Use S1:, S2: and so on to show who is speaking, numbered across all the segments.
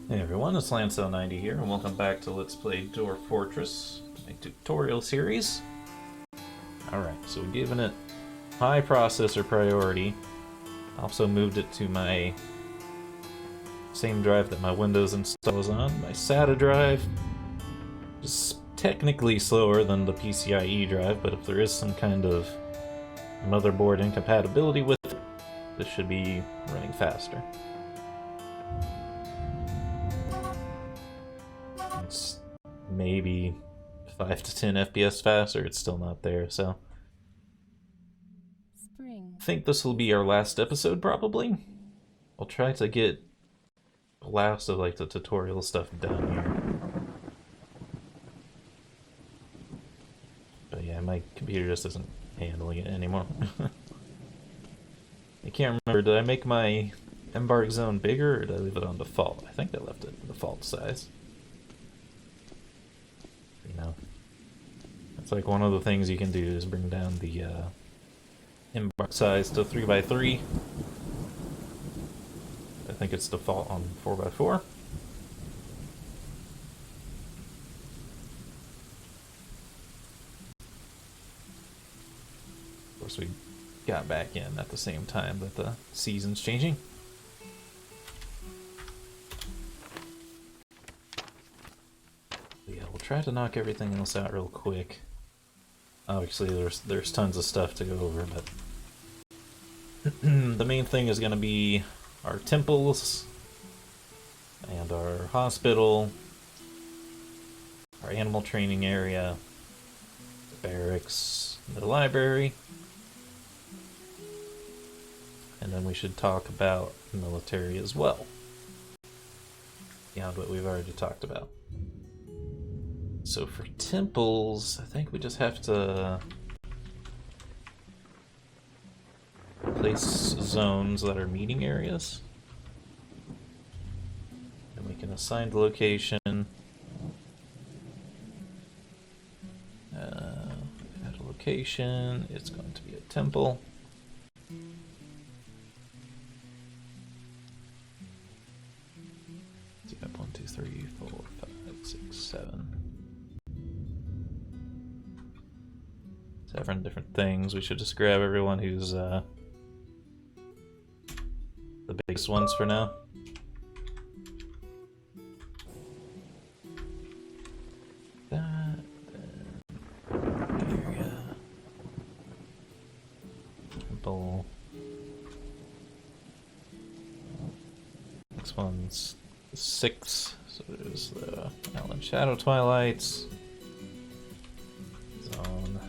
S1: Hey everyone, it's Lancel90 here, and welcome back to Let's Play Dwarf Fortress, a tutorial series. Alright, so we've given it high processor priority. Also moved it to my same drive that my Windows install is on, my SATA drive. It's technically slower than the PCIe drive, but if there is some kind of motherboard incompatibility with it, this should be running faster. It's maybe 5 to 10 FPS faster, it's still not there, so I think this will be our last episode, probably. I'll try to get the last of like the tutorial stuff done here. But yeah, my computer just isn't handling it anymore. I can't remember, did I make my embark zone bigger or did I leave it on default? I think I left it default size. You know, it's like one of the things you can do is bring down the embark size to 3x3. I think it's default on 4x4. Of course, we got back in at the same time that the season's changing. Yeah, we'll try to knock everything else out real quick. Obviously, there's tons of stuff to go over, but the main thing is going to be our temples and our hospital, our animal training area, the barracks, the library, and then we should talk about military as well, beyond what we've already talked about. So for temples, I think we just have to place zones that are meeting areas. And we can assign the location. Add a location, it's going to be a temple. So you have 1, 2, 3, 4, 5, 6, 7. 7 different things. We should just grab everyone who's the biggest ones for now. That, area. Temple. Next one's 6. So there's the Island Shadow Twilights. Zone.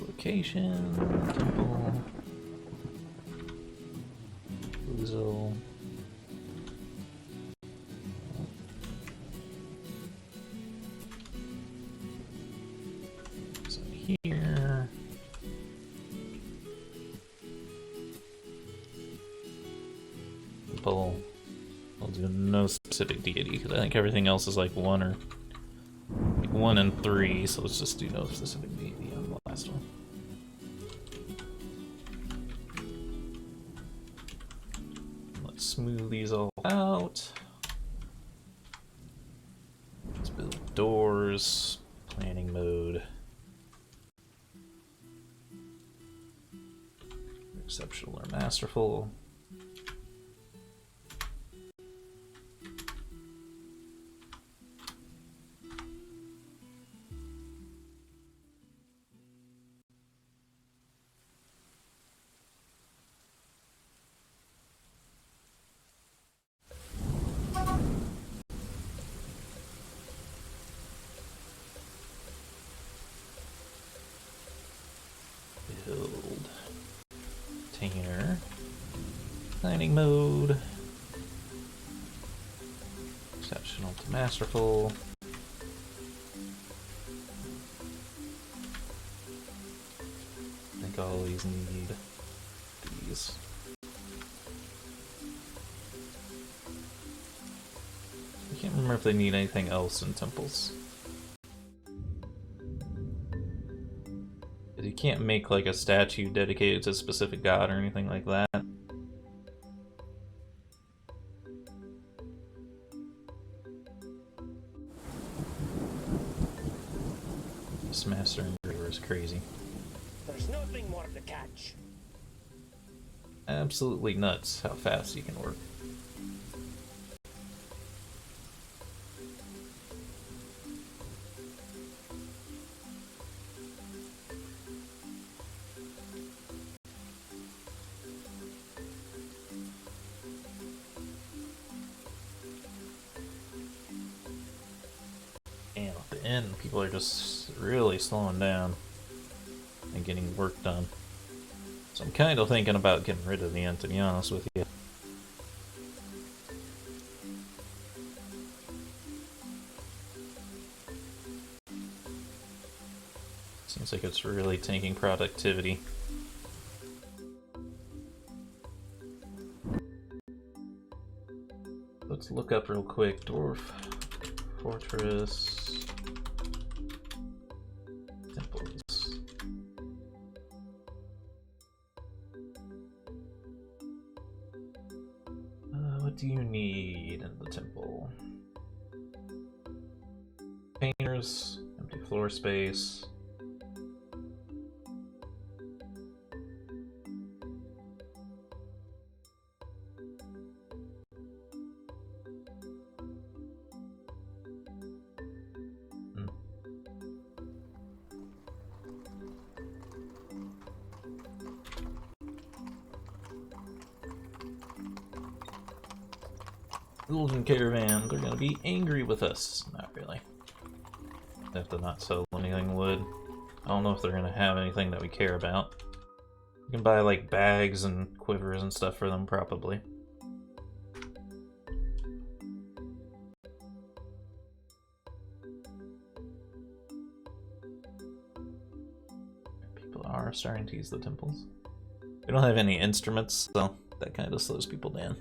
S1: Location, temple, Boozle. So here. Temple. I'll do no specific deity because I think everything else is like 1 or like 1 and 3, so let's just do no specific deity on the last one. Smooth these all out. Let's build doors, planning mode, exceptional or masterful. Build container, planning mode, exceptional to masterful. I think all these need these. I can't remember if they need anything else in temples. You can't make like a statue dedicated to a specific god or anything like that. This master engraver is crazy.
S2: There's nothing more to catch.
S1: Absolutely nuts how fast he can work. And at the end, people are just really slowing down and getting work done. So I'm kind of thinking about getting rid of the end, to be honest with you. Seems like it's really tanking productivity. Let's look up real quick. Dwarf Fortress temples. What do you need in the temple? Painters, empty floor space. Golden Caravan, they're gonna be angry with us. Not really. They have to not sell anything wood. I don't know if they're gonna have anything that we care about. You can buy like bags and quivers and stuff for them, probably. People are starting to use the temples. We don't have any instruments, so that kind of slows people down.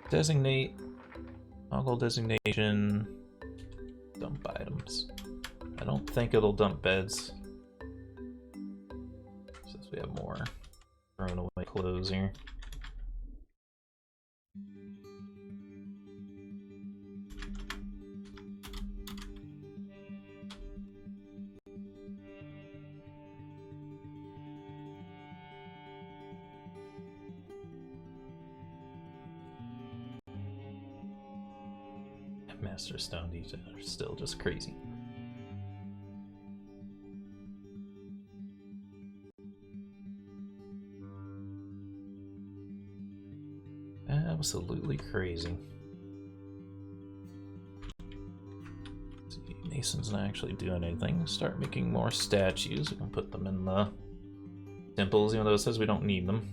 S1: Designate, toggle designation, dump items. I don't think it'll dump beds, since we have more thrown away clothes here. Master Stone details are still just crazy. Absolutely crazy. Let's see, Mason's not actually doing anything. Start making more statues. We can put them in the temples, even though it says we don't need them.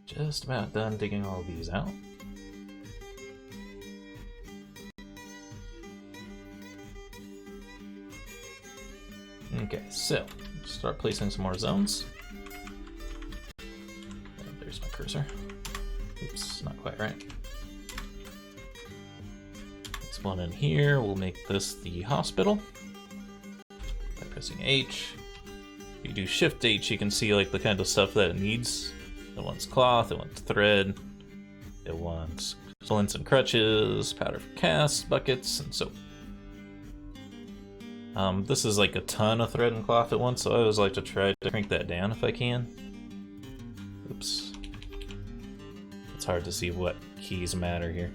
S1: Just about done digging all these out. Okay, so start placing some more zones. There's my cursor. Oops, not quite right. This one in here, we'll make this the hospital by pressing H. If you do Shift H, you can see like the kind of stuff that it needs. It wants cloth, it wants thread, it wants splints and crutches, powder for casts, buckets, and soap. This is like a ton of thread and cloth at once, so I always like to try to crank that down if I can. Oops. It's hard to see what keys matter here.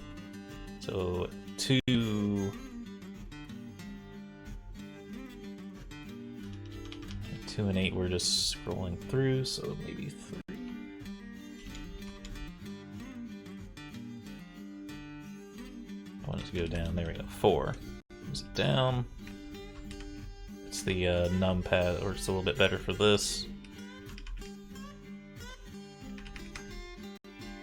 S1: So 2... 2 and 8 we're just scrolling through, so maybe 3. I want it to go down, there we go, 4. Moves it down. It's the numpad, or it's a little bit better for this.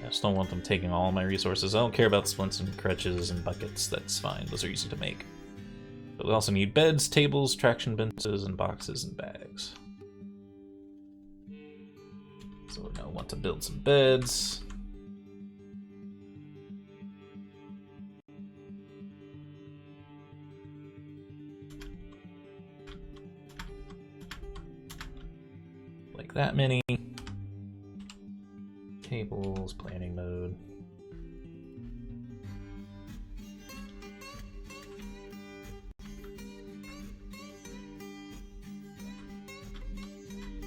S1: I just don't want them taking all my resources. I don't care about splints and crutches and buckets. That's fine. Those are easy to make. But we also need beds, tables, traction benches, and boxes and bags. So we're gonna want to build some beds. Like that many. Tables, planning mode.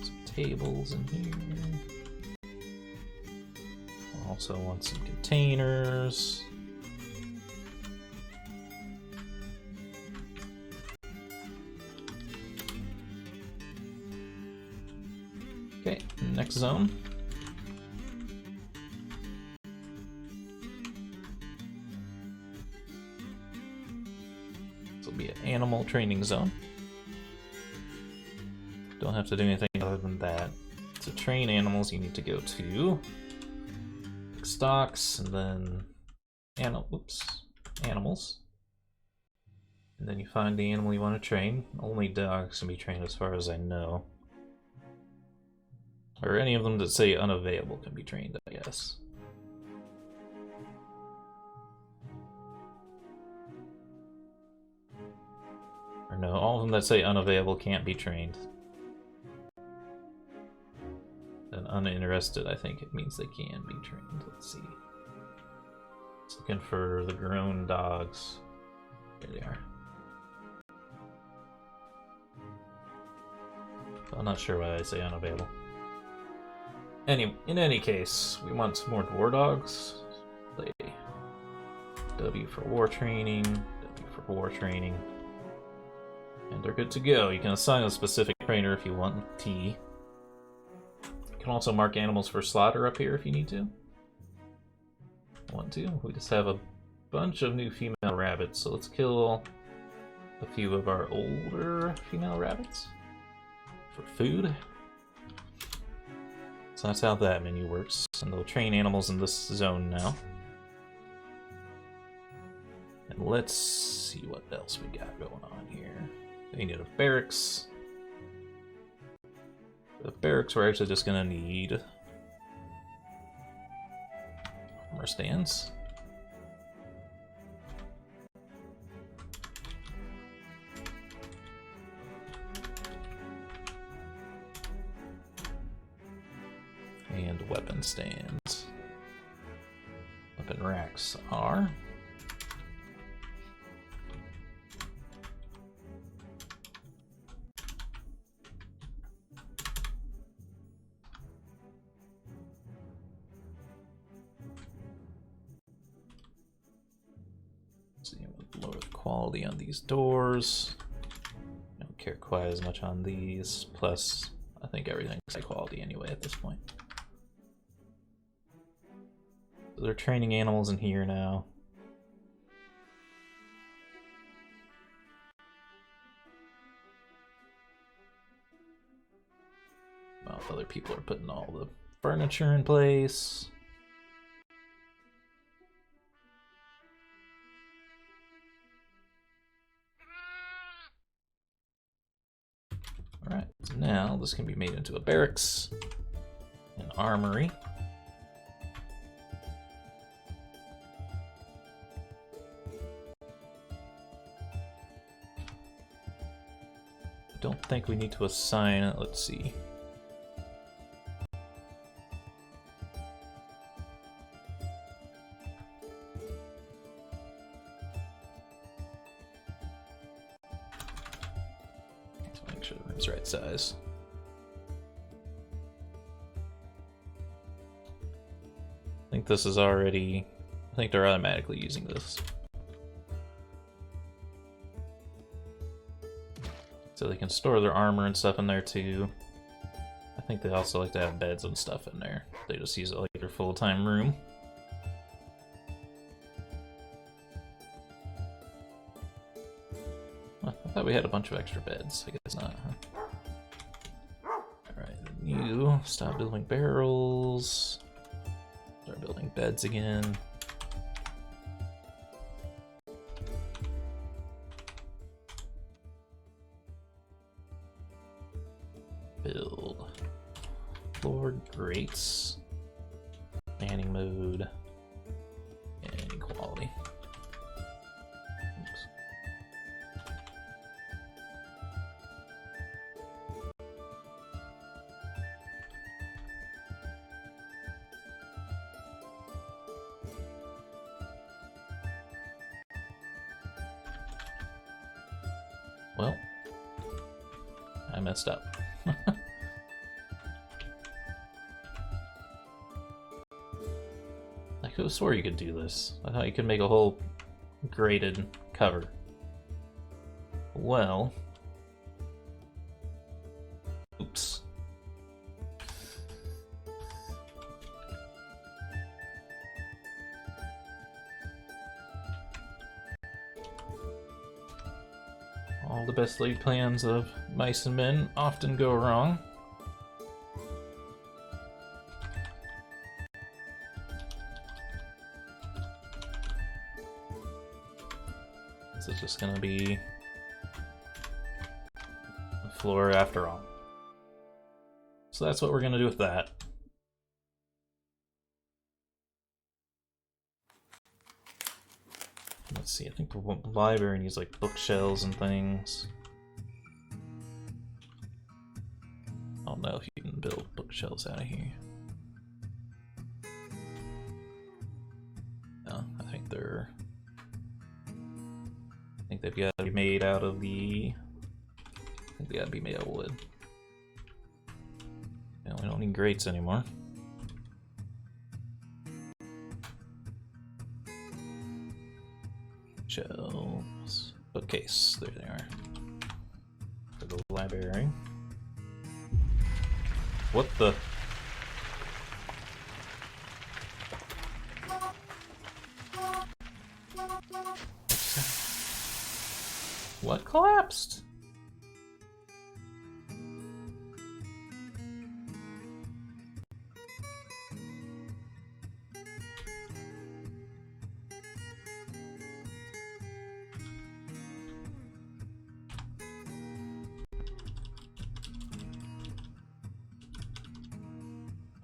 S1: Some tables in here. Also want some containers. Okay, next zone. This will be an animal training zone. Don't have to do anything other than that. To train animals, you need to go to stocks and then animals. And then you find the animal you want to train. Only dogs can be trained as far as I know. Or any of them that say unavailable can be trained, I guess. Or no, all of them that say unavailable can't be trained. And uninterested, I think it means they can be trained. Let's see. Just looking for the grown dogs. There they are. I'm not sure why I say unavailable. In any case, we want some more dwarf dogs. Play W for war training, W for war training. And they're good to go. You can assign a specific trainer if you want, T. You can also mark animals for slaughter up here if you need to. Want to? We just have a bunch of new female rabbits, so let's kill a few of our older female rabbits for food. So that's how that menu works. And they'll train animals in this zone now. And let's see what else we got going on here. We need a barracks. For the barracks, we're actually just gonna need armor stands. And weapon stands. Weapon racks are. Let's see, lower the quality on these doors. I don't care quite as much on these. Plus, I think everything's high quality anyway at this point. So they're training animals in here now. Well, other people are putting all the furniture in place. Alright, so now this can be made into a barracks, an armory. Don't think we need to assign it. Let's see. Let's make sure the room's right size. I think this is already. I think they're automatically using this. So they can store their armor and stuff in there too. I think they also like to have beds and stuff in there. They just use it like their full-time room. I thought we had a bunch of extra beds. I guess not, huh? Alright, you stop building barrels. Start building beds again. Build. Floor grates. Planning mode. And equality. Oops. Well, I messed up. I could have swore you could do this. I thought you could make a whole graded cover. Well... Oops. All the best laid plans of mice and men often go wrong. This is just gonna be the floor after all. So that's what we're gonna do with that. Let's see, I think the library needs like bookshelves and things. I don't know if you can build bookshelves out of here. No, I think they're... I think they've got to be made out of the... I think they got to be made out of wood. Yeah, we don't need grates anymore. Shelves. Bookcase. There they are. For the library. What the? What collapsed?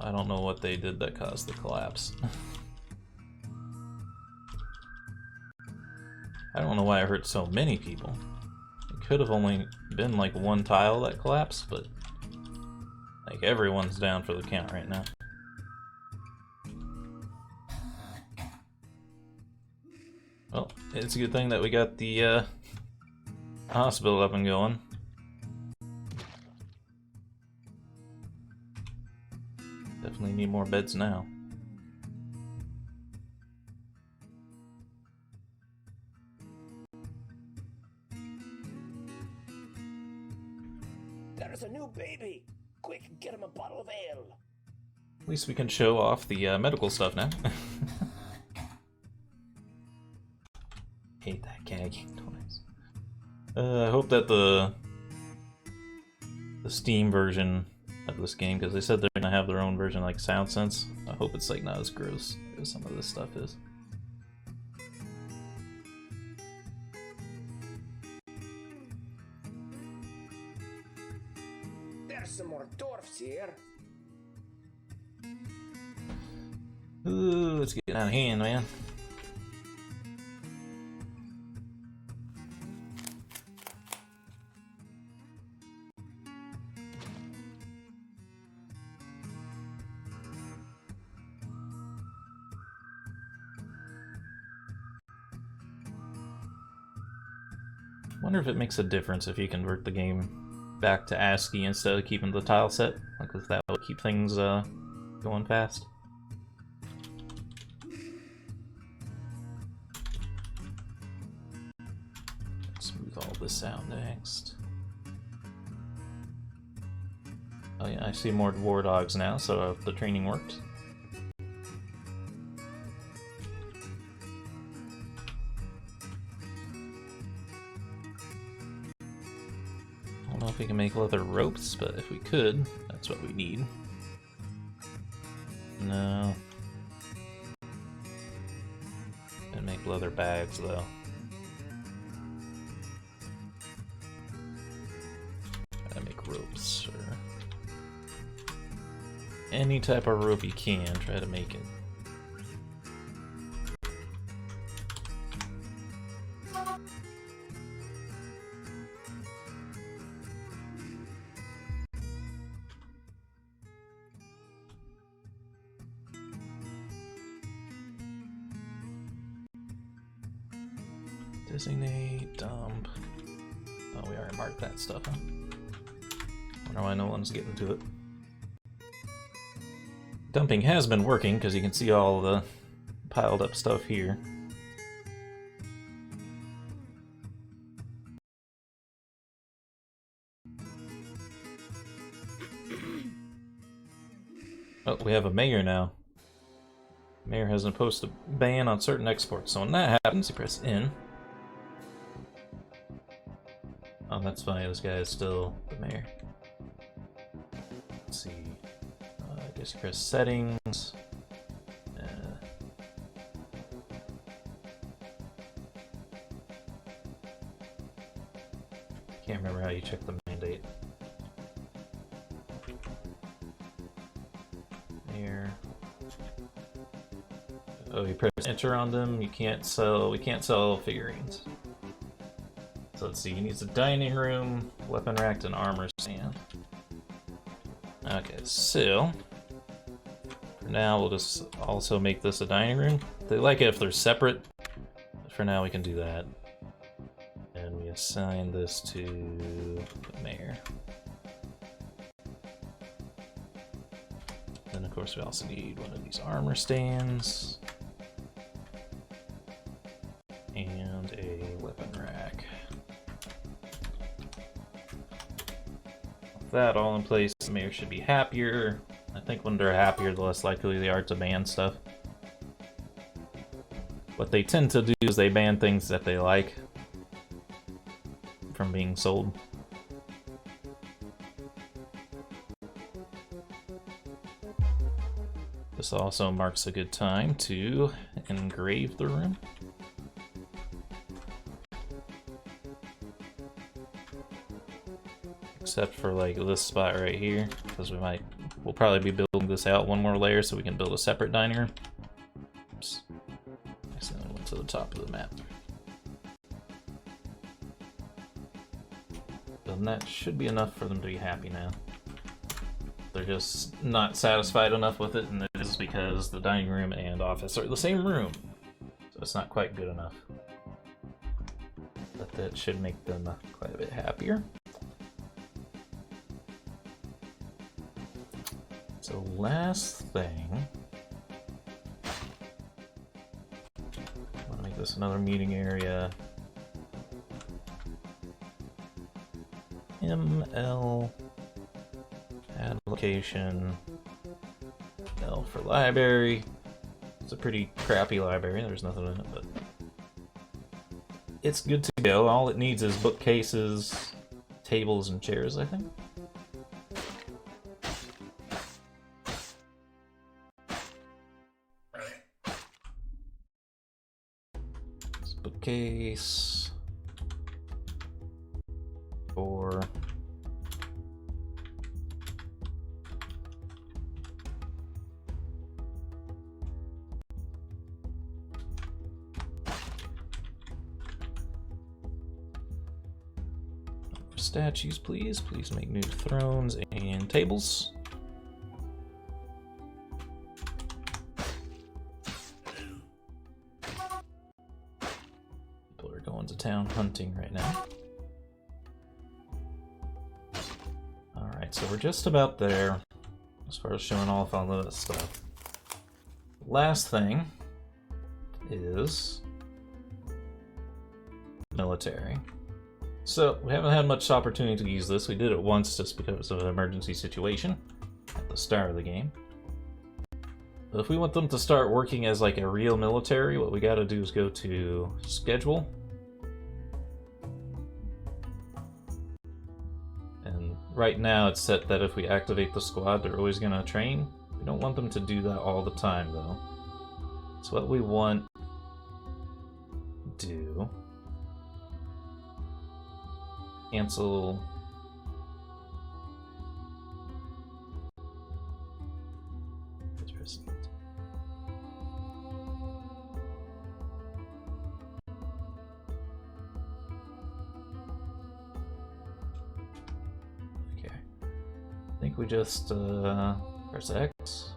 S1: I don't know what they did that caused the collapse. I don't know why I hurt so many people. It could have only been like one tile that collapsed, but like everyone's down for the count right now. Well, it's a good thing that we got the hospital up and going. Definitely need more beds now.
S2: There's a new baby! Quick, get him a bottle of ale!
S1: At least we can show off the medical stuff now. Hate that gagging noise. I hope that the Steam version of this game, because they said they're gonna have their own version like Sound Sense. I hope it's like not as gross as some of this stuff is.
S2: There's some more dwarfs here.
S1: Ooh, it's getting out of hand, man. Wonder if it makes a difference if you convert the game back to ASCII instead of keeping the tile set. Like, if that would keep things going fast. Smooth all this out next. Oh yeah, I see more war dogs now, so the training worked. I don't know if we can make leather ropes, but if we could, that's what we need. No. like leather bags, though. Gotta make ropes, or any type of rope you can, try to make it. Designate, dump. Oh, we already marked that stuff, huh? Wonder why no one's getting to it. Dumping has been working, because you can see all the piled up stuff here. Oh, we have a mayor now. Mayor has imposed a ban on certain exports, so when that happens, you press N. Oh, that's funny, this guy is still the mayor. Let's see. I guess you press settings. Can't remember how you check the mandate. Mayor. Oh, you press enter on them. You can't sell. We can't sell figurines. So let's see, he needs a dining room, weapon rack, and armor stand. Okay, so for now we'll just also make this a dining room. They like it if they're separate, but for now we can do that. And we assign this to the mayor. Then of course we also need one of these armor stands. And a weapon rack. That all in place, the mayor should be happier. I think when they're happier, the less likely they are to ban stuff. What they tend to do is they ban things that they like from being sold. This also marks a good time to engrave the room. Except for like this spot right here, because we'll probably be building this out one more layer so we can build a separate dining room. Oops. Accidentally went to the top of the map. Then that should be enough for them to be happy now. They're just not satisfied enough with it, and it is because the dining room and office are the same room. So it's not quite good enough. But that should make them quite a bit happier. So last thing, I want to make this another meeting area. ML, add location, L for library. It's a pretty crappy library, there's nothing in it, but it's good to go. All it needs is bookcases, tables, and chairs, I think. Bookcase 4. Statues, please. Please make new thrones and tables. People are going to town hunting right now. Alright, so we're just about there as far as showing off all of this stuff. Last thing is military. So, we haven't had much opportunity to use this. We did it once just because of an emergency situation at the start of the game. But if we want them to start working as like a real military, what we gotta do is go to schedule. And right now it's set that if we activate the squad, they're always gonna train. We don't want them to do that all the time though. So what we want do... Cancel... Let's press it. Okay. I think we just press X.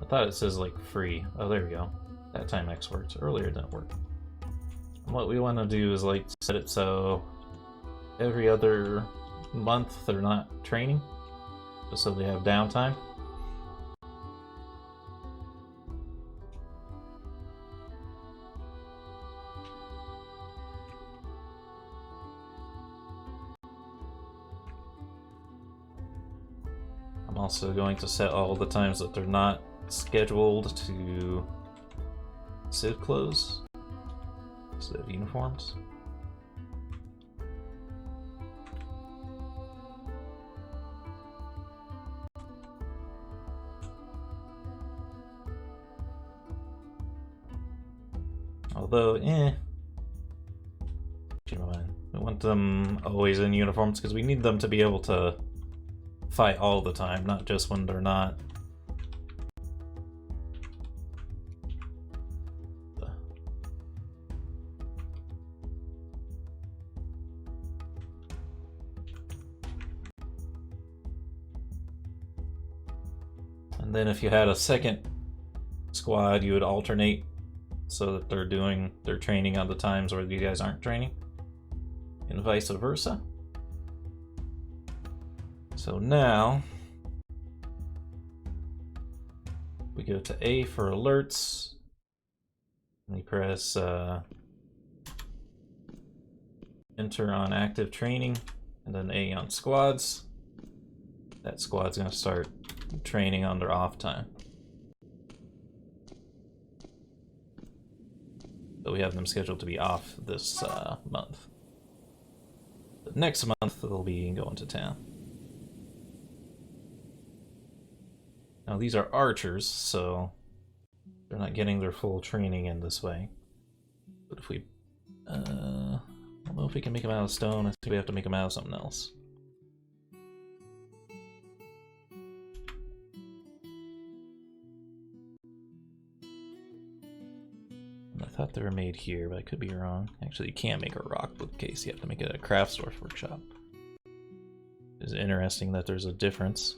S1: I thought it says like free. Oh, there we go. That time X worked. Earlier it didn't work. And what we want to do is like set it so every other month they're not training, just so they have downtime. I'm also going to set all the times that they're not scheduled to civ close instead of uniforms. Although, change my mind. We want them always in uniforms because we need them to be able to fight all the time, not just when they're not. And then if you had a second squad, you would alternate so that they're doing their training on the times where you guys aren't training, and vice versa. So now we go to A for alerts. We press enter on active training, and then A on squads. That squad's going to start training on their off time. So we have them scheduled to be off this month. But next month they'll be going to town. Now these are archers, so they're not getting their full training in this way. But if we, I don't know if we can make them out of stone. I think we have to make them out of something else. I thought they were made here, but I could be wrong. Actually, you can't make a rock bookcase. You have to make it at a crafts Dwarf workshop. It's interesting that there's a difference.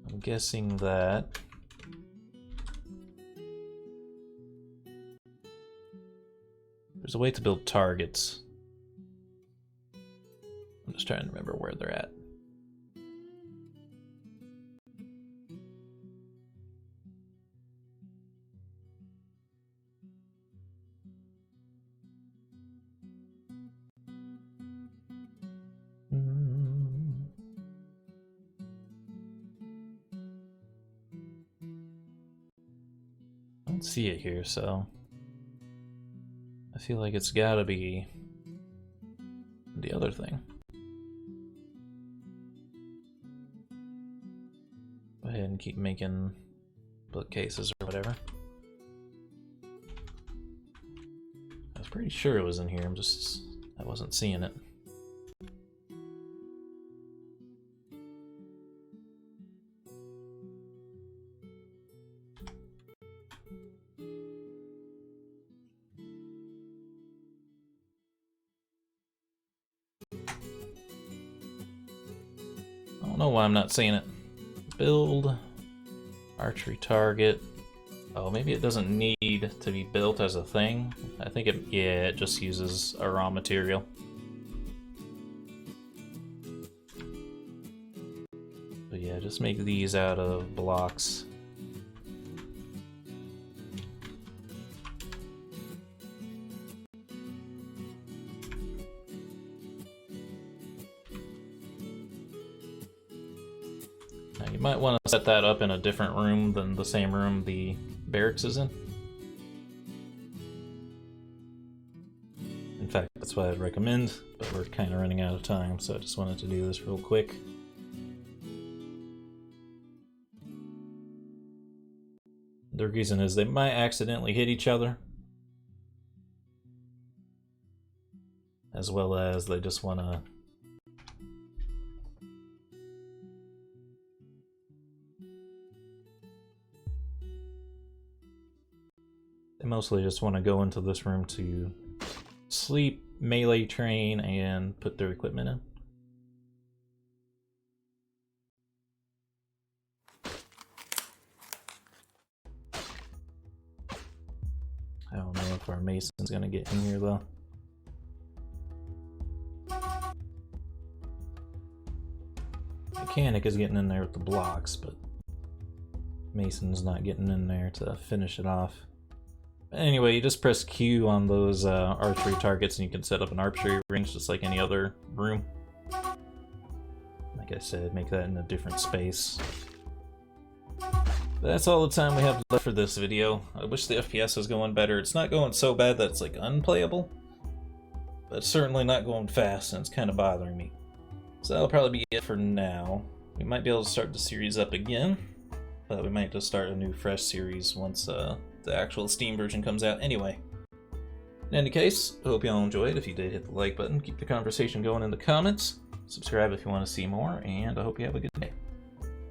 S1: I'm guessing that there's a way to build targets. I'm just trying to remember where they're at. I don't see it here, so I feel like it's gotta be the other thing. Go ahead and keep making bookcases or whatever. I was pretty sure it was in here, I wasn't seeing it. I don't know why I'm not seeing it. Build archery target. Oh, maybe it doesn't need to be built as a thing. I think it just uses a raw material. But yeah, just make these out of blocks. You might want to set that up in a different room than the same room the barracks is in. In fact, that's what I'd recommend, but we're kind of running out of time, so I just wanted to do this real quick. The reason is they might accidentally hit each other, as well as they just want to mostly just want to go into this room to sleep, melee train, and put their equipment in. I don't know if our mason's gonna get in here though. Mechanic is getting in there with the blocks, but mason's not getting in there to finish it off. Anyway, you just press Q on those archery targets and you can set up an archery range just like any other room. Like I said, make that in a different space. But that's all the time we have left for this video. I wish the FPS was going better. It's not going so bad that it's like unplayable, but it's certainly not going fast and it's kind of bothering me. So that'll probably be it for now. We might be able to start the series up again, but we might just start a new fresh series once the actual Steam version comes out anyway. In any case, I hope you all enjoyed. If you did, hit the like button, keep the conversation going in the comments, subscribe if you want to see more, and I hope you have a good day.